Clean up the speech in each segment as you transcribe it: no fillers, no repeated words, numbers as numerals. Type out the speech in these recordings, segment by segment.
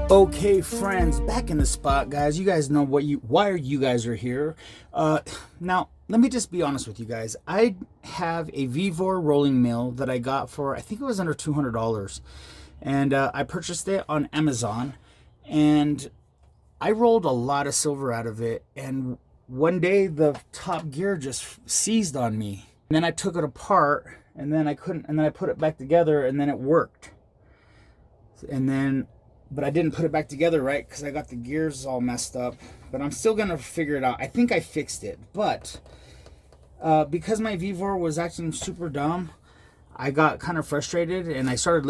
Okay, friends, back in the spot, guys. You guys know why you guys are here. Now, let me just be honest with you guys. I have a Vivor rolling mill that I got for, I think it was under $200, and I purchased it on Amazon, and I rolled a lot of silver out of it, and one day the top gear just seized on me. And then I took it apart, and then I put it back together, and then it worked. But I didn't put it back together right because I got the gears all messed up. But I'm still going to figure it out. I think I fixed it. But because my Vivor was acting super dumb, I got kind of frustrated. And I started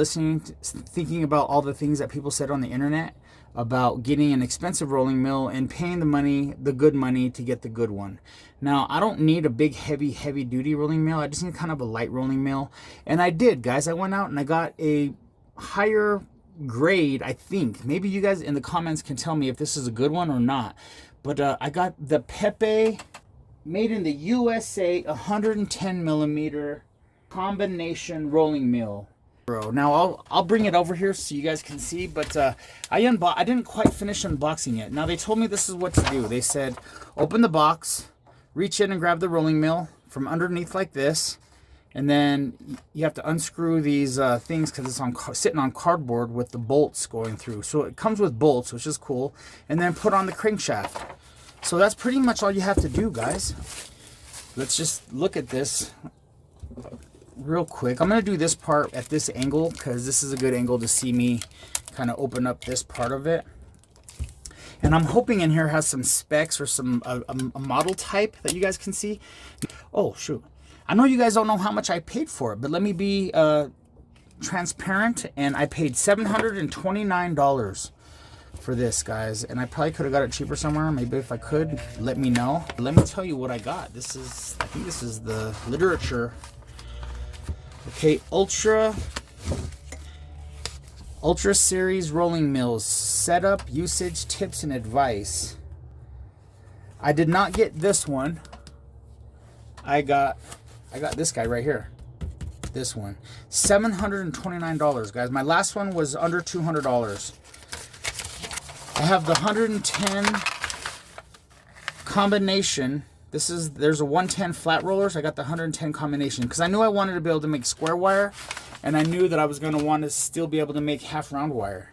thinking about all the things that people said on the internet about getting an expensive rolling mill and paying the good money to get the good one. Now, I don't need a big, heavy duty rolling mill. I just need kind of a light rolling mill. And I did, guys. I went out and I got a higher grade, I think. Maybe you guys in the comments can tell me if this is a good one or not. But I got the Pepe, made in the USA, 110 millimeter combination rolling mill. Now I'll bring it over here so you guys can see. But I didn't quite finish unboxing it. Now they told me this is what to do. They said open the box, reach in and grab the rolling mill from underneath like this. And then you have to unscrew these things because it's sitting on cardboard with the bolts going through. So it comes with bolts, which is cool. And then put on the crankshaft. So that's pretty much all you have to do, guys. Let's just look at this real quick. I'm going to do this part at this angle because this is a good angle to see me kind of open up this part of it. And I'm hoping in here has some specs or some a model type that you guys can see. Oh, shoot. I know you guys don't know how much I paid for it, but let me be transparent, and I paid $729 for this, guys. And I probably could have got it cheaper somewhere. Maybe if I could, let me know. Let me tell you what I got. I think this is the literature. Okay, Ultra Series rolling mills, setup, usage, tips, and advice. I did not get this one. I got this guy right here. This one. $729, guys. My last one was under $200. I have the 110 combination. There's a 110 flat rollers. I got the 110 combination because I knew I wanted to be able to make square wire, and I knew that I was going to want to still be able to make half round wire.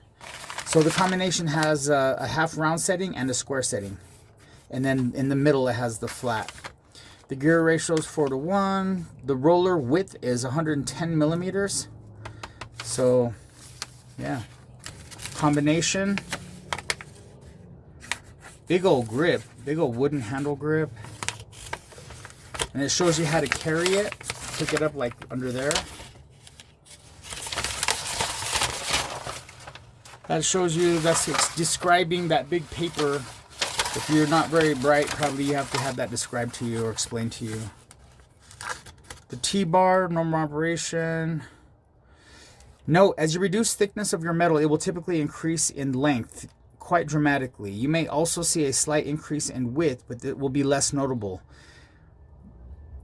So the combination has a half round setting and a square setting. And then in the middle it has the flat. The gear ratio is 4:1. The roller width is 110 millimeters. So, yeah. Combination. Big old grip. Big old wooden handle grip. And it shows you how to carry it. Pick it up like under there. That shows you, it's describing that big paper. If you're not very bright, probably you have to have that described to you or explained to you. The T-bar, normal operation. Note, as you reduce thickness of your metal, it will typically increase in length quite dramatically. You may also see a slight increase in width, but it will be less notable.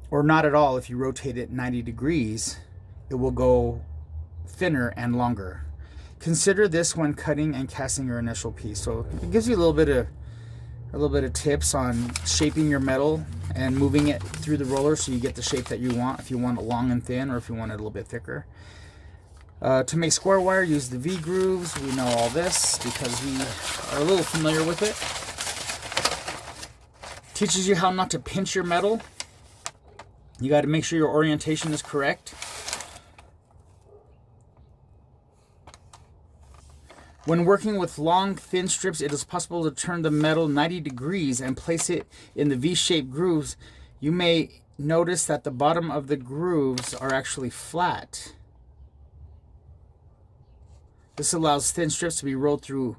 Or not at all. If you rotate it 90 degrees, it will go thinner and longer. Consider this when cutting and casting your initial piece. So it gives you a little bit of tips on shaping your metal and moving it through the roller so you get the shape that you want, if you want it long and thin or if you want it a little bit thicker. To make square wire, use the V grooves. We know all this because we are a little familiar with it. Teaches you how not to pinch your metal. You got to make sure your orientation is correct. When working with long, thin strips, it is possible to turn the metal 90 degrees and place it in the V-shaped grooves. You may notice that the bottom of the grooves are actually flat. This allows thin strips to be rolled through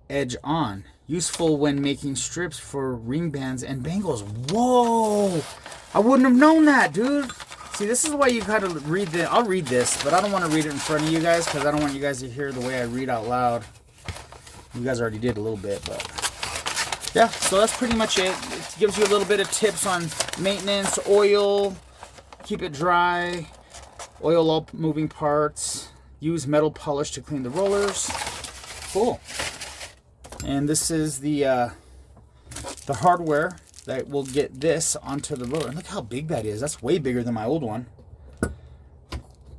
edge on. Useful when making strips for ring bands and bangles. Whoa! I wouldn't have known that, dude. See, this is why you gotta read the. I'll read this, but I don't want to read it in front of you guys because I don't want you guys to hear the way I read out loud. You guys already did a little bit, but yeah. So that's pretty much it. It gives you a little bit of tips on maintenance, oil, keep it dry, Oil all moving parts. Use metal polish to clean the rollers. Cool. And this is the hardware that will get this onto the roller. And look how big that is. That's way bigger than my old one.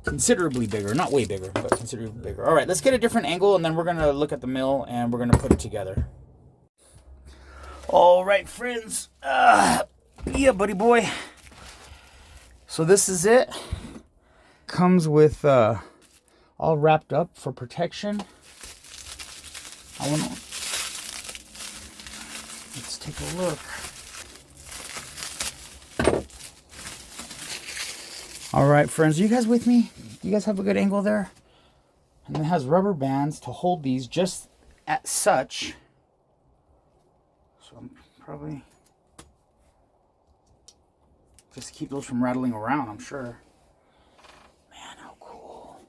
Considerably bigger. Not way bigger, but considerably bigger. All right, let's get a different angle, and then we're going to look at the mill, and we're going to put it together. All right, friends. Yeah, buddy boy. So this is it. Comes with all wrapped up for protection. I want to... Let's take a look. All right, friends, are you guys with me? You guys have a good angle there? And it has rubber bands to hold these just at such. So I'm probably just keep those from rattling around, I'm sure. Man, how cool.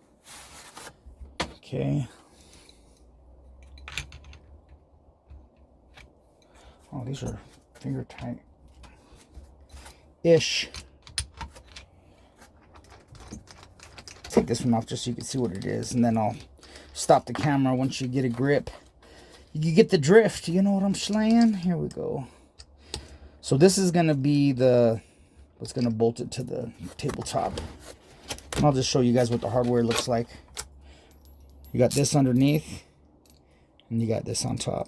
Okay. Oh, these are finger tight. Ish. Take this one off just so you can see what it is, and then I'll stop the camera once you get a grip. You get the drift, you know what I'm saying? Here we go. So this is gonna be what's gonna bolt it to the tabletop. And I'll just show you guys what the hardware looks like. You got this underneath, and you got this on top.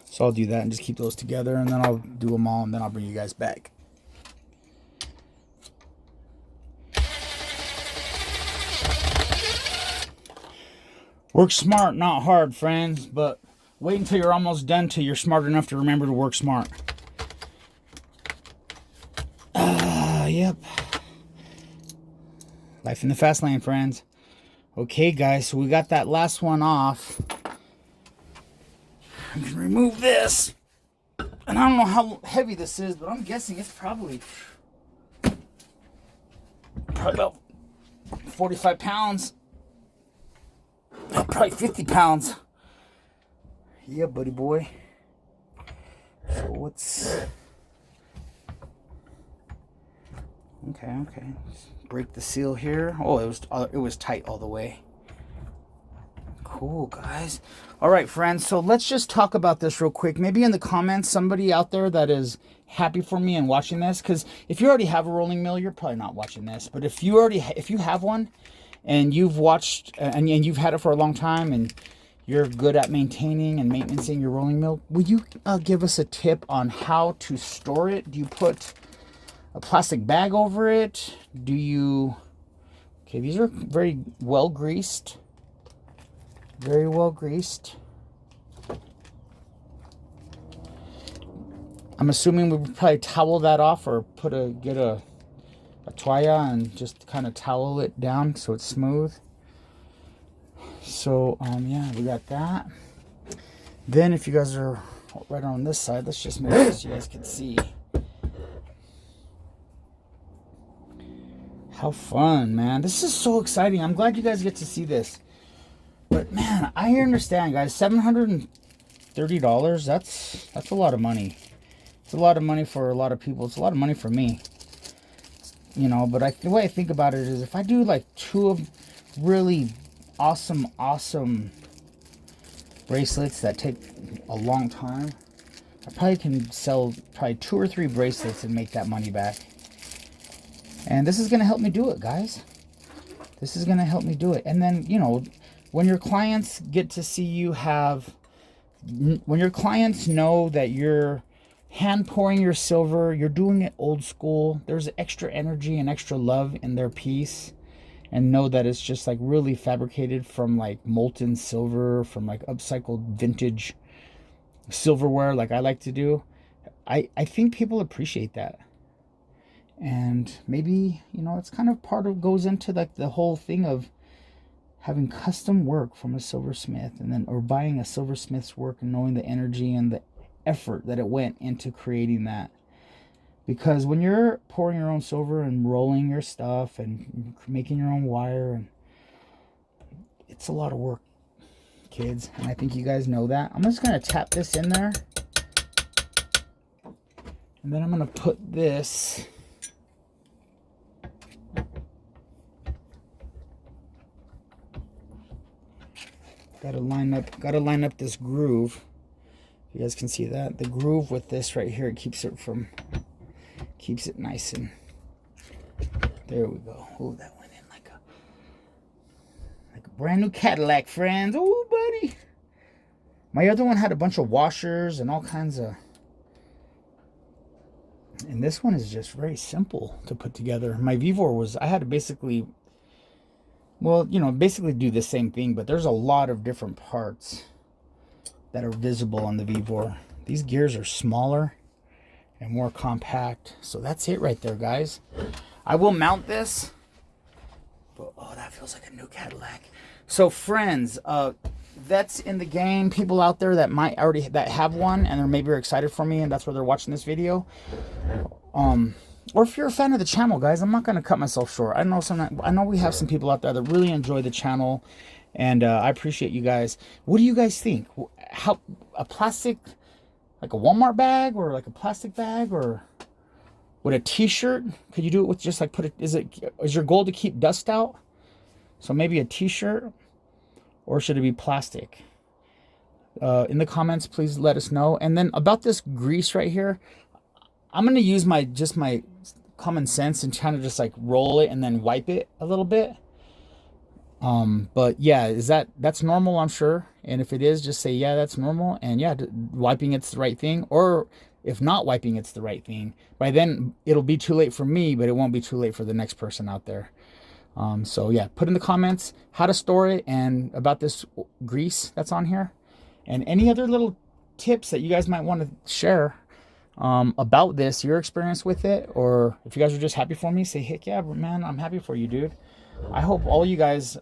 So I'll do that and just keep those together, and then I'll do them all, and then I'll bring you guys back. Work smart, not hard, friends, but wait until you're almost done till you're smart enough to remember to work smart. Yep. Life in the fast lane, friends. Okay, guys, so we got that last one off. I can remove this. And I don't know how heavy this is, but I'm guessing it's probably about 45 pounds. Probably 50 pounds. Yeah, buddy boy. So what's... Okay. Let's break the seal here. Oh, it was tight all the way. Cool, guys. All right, friends. So let's just talk about this real quick. Maybe in the comments, somebody out there that is happy for me and watching this, because if you already have a rolling mill, you're probably not watching this. But if you have one, and you've watched and you've had it for a long time, and you're good at maintaining and maintaining your rolling mill, will you give us a tip on how to store it? Do you put a plastic bag over it? Do you... Okay, these are very well greased. Very well greased. I'm assuming we would probably towel that off, or get a toalla and just kind of towel it down so it's smooth. So yeah, we got that. Then if you guys are right on this side, let's just make sure so you guys can see. How fun, man. This is so exciting. I'm glad you guys get to see this. But man, I understand, guys, $730, that's a lot of money. It's a lot of money for a lot of people. It's a lot of money for me. You know, but the way I think about it is, if I do like 2 of really awesome bracelets that take a long time, I probably can sell 2 or 3 bracelets and make that money back. And this is going to help me do it, guys. This is going to help me do it. And then, you know, when your clients get to see you when your clients know that you're hand pouring your silver, you're doing it old school, there's extra energy and extra love in their piece, and know that it's just like really fabricated from like molten silver, from like upcycled vintage silverware like I like to do. I think people appreciate that. And maybe, you know, it's kind of goes into like the whole thing of having custom work from a silversmith, or buying a silversmith's work and knowing the energy and the effort that it went into creating that. Because when you're pouring your own silver and rolling your stuff and making your own wire, and it's a lot of work, kids, and I think you guys know that. I'm just going to tap this in there, and then I'm going to put this Gotta line up this groove. You guys can see that. The groove with this right here, it keeps it nice and there we go. Oh, that went in like a brand new Cadillac, friends. Oh, buddy. My other one had a bunch of washers and all kinds of, and this one is just very simple to put together. My Vivor was, I had to basically, well, you know, basically do the same thing, but there's a lot of different parts that are visible on the Vivor. These gears are smaller and more compact. So that's it right there, guys. I will mount this. But, oh, that feels like a new Cadillac. So friends, that's in the game. People out there that might already that have one and they're maybe excited for me and that's why they're watching this video. Or if you're a fan of the channel, guys, I'm not going to cut myself short. I know we have some people out there that really enjoy the channel, and I appreciate you guys. What do you guys think? How a plastic, like a Walmart bag, or like a plastic bag, or with a T-shirt? Could you do it with just like is your goal to keep dust out? So maybe a T-shirt, or should it be plastic? In the comments, please let us know. And then about this grease right here, I'm going to use my common sense and kind of just like roll it and then wipe it a little bit. But yeah, that's normal, I'm sure. And if it is, just say, yeah, that's normal. And yeah, wiping it's the right thing. Or if not wiping it's the right thing, by then it'll be too late for me, but it won't be too late for the next person out there. So yeah, put in the comments how to store it and about this grease that's on here and any other little tips that you guys might want to share about this, your experience with it, or if you guys are just happy for me, say, heck yeah, man, I'm happy for you, dude. I hope all you guys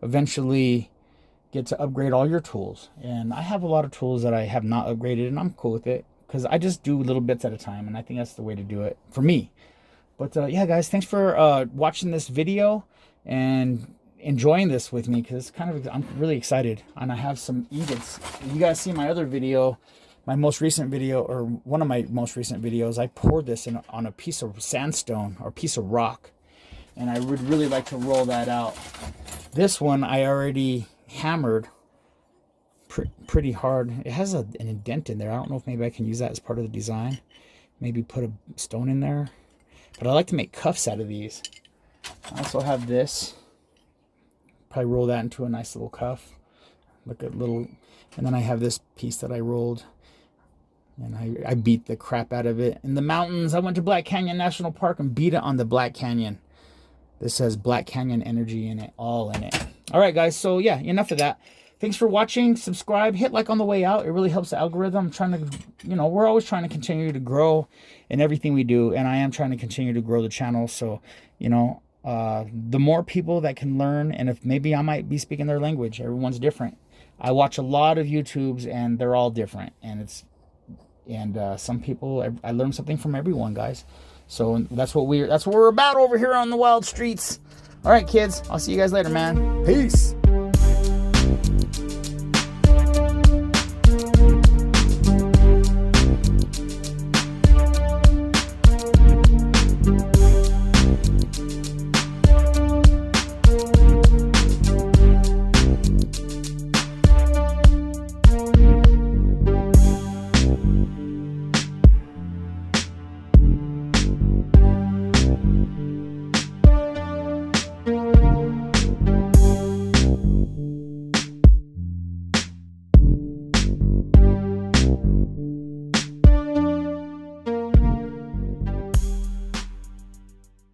eventually get to upgrade all your tools. And I have a lot of tools that I have not upgraded, and I'm cool with it because I just do little bits at a time, and I think that's the way to do it for me. But yeah, guys, thanks for watching this video and enjoying this with me, because I'm really excited, and I have some edits. You guys see my other video, my most recent video, or one of my most recent videos, I poured this on a piece of sandstone or piece of rock, and I would really like to roll that out. This one I already hammered pretty hard. It has an indent in there. I don't know if maybe I can use that as part of the design. Maybe put a stone in there. But I like to make cuffs out of these. I also have this. Probably roll that into a nice little cuff. Look at little, and then I have this piece that I rolled. And I beat the crap out of it. In the mountains, I went to Black Canyon National Park and beat it on the Black Canyon. This says Black Canyon Energy in it, all in it. All right, guys, so yeah, enough of that. Thanks for watching. Subscribe, hit like on the way out. It really helps the algorithm. I'm trying to, you know, we're always trying to continue to grow in everything we do, and I am trying to continue to grow the channel. So, you know, the more people that can learn, and if maybe I might be speaking their language, everyone's different. I watch a lot of YouTubes, and they're all different, and some people, I learn something from everyone, guys. So that's what we're about over here on the wild streets. All right, kids, I'll see you guys later, man. Peace.